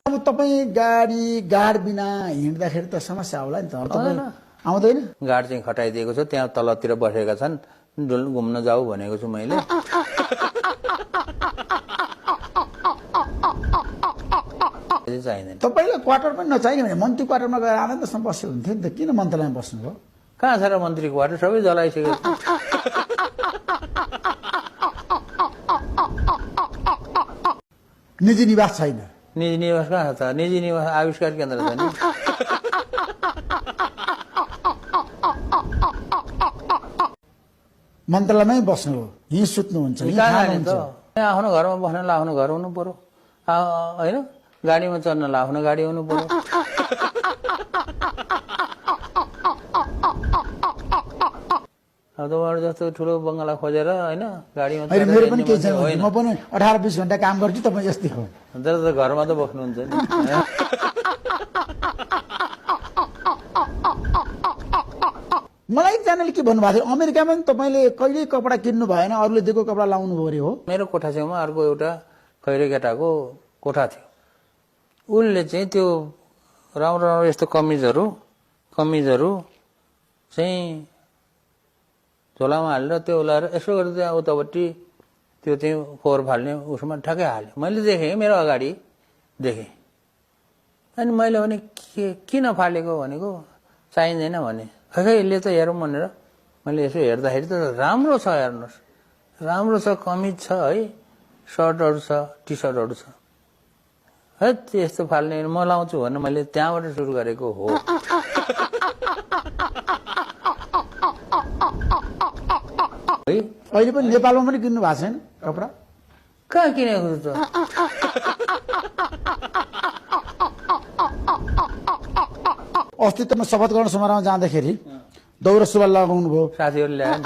अब तपाईँ गाडी गाड बिना हिँड्दाखेरि त समस्या होला नि त तपाईँ आउँदैन गाड चाहिँ खटाइदिएको छ त्यहाँ तलतिर बसेका छन् घुम्न जाऊ भनेको छु मैले चाहिँदैन तपाईँलाई क्वार्टर पनि नचाहिने भने मन्त्री क्वार्टरमा गएर आनन्दसँग बस्यो हुन्थ्यो नि त किन मन्त्रालयमा बस्नुभयो कहाँ छ र मन्त्री क्वार्टर सबै जलाइसकेको छ निजी निवास छैन निजी निवास कहाँ छ त निजी निवास आविष्कार केन्द्र छ नि मन्त्रालयमै बस्नुभयो यहीँ सुत्नुहुन्छ यहीँ कहाँ जाने खानुहुन्छ। त आफ्नो घरमा बस्नलाई आफ्नो घर हुनु पर्यो होइन गाडीमा चढ्नलाई आफ्नो गाडी हुनु पर्यो अब तपाईँहरू जस्तो ठुलो बङ्गला खोजेर होइन गाडीमा होइन चढेर मेरो पनि हिँड्ने केही छैन मान्छे होइन म पनि 18-20 घण्टा काम गर्छु तपाईँ जस्तै हो तर त घरमा त बस्नुहुन्छ नि मलाई एकजनाले के भन्नुभएको थियो अमेरिकामा पनि तपाईँले कहिल्यै कपडा किन्नु भएन अरूले दिएको कपडा लाउनु पर्यो हो मेरो कोठा छेउमा अर्को एउटा खैरे केटाको कोठा थियो उसले चाहिँ त्यो राम्रो राम्रो यस्तो कमिजहरू चाहिँ झोलामा हालेर त्यो लाएर यसो गरेर त्यहाँ उतापट्टि त्यो चाहिँ फोहोर फाल्ने उसमा ठ्याक्कै हाल्यो मैले देखेँ मेरो अगाडि देखेँ अनि मैले भने किन फालेको भनेको चाहिँदैन भने खै यसले त हेरौँ भनेर मैले यसो हेर्दाखेरि त राम्रो छ हेर्नुहोस् राम्रो छ कमिज छ है सर्टहरू छ टी सर्टहरू छ है यस्तो फाल्ने म लाउँछु भनेर मैले त्यहाँबाट सुरु गरेको हो है अहिले पनि नेपालमा पनि किन्नु भएको छैन कपडा कहाँ किनेको त अस्ति त म शपथ ग्रहण समारोहमा जाँदाखेरि दौरा सुरुवाल लगाउनु भयो साथीहरूले ल्याए नि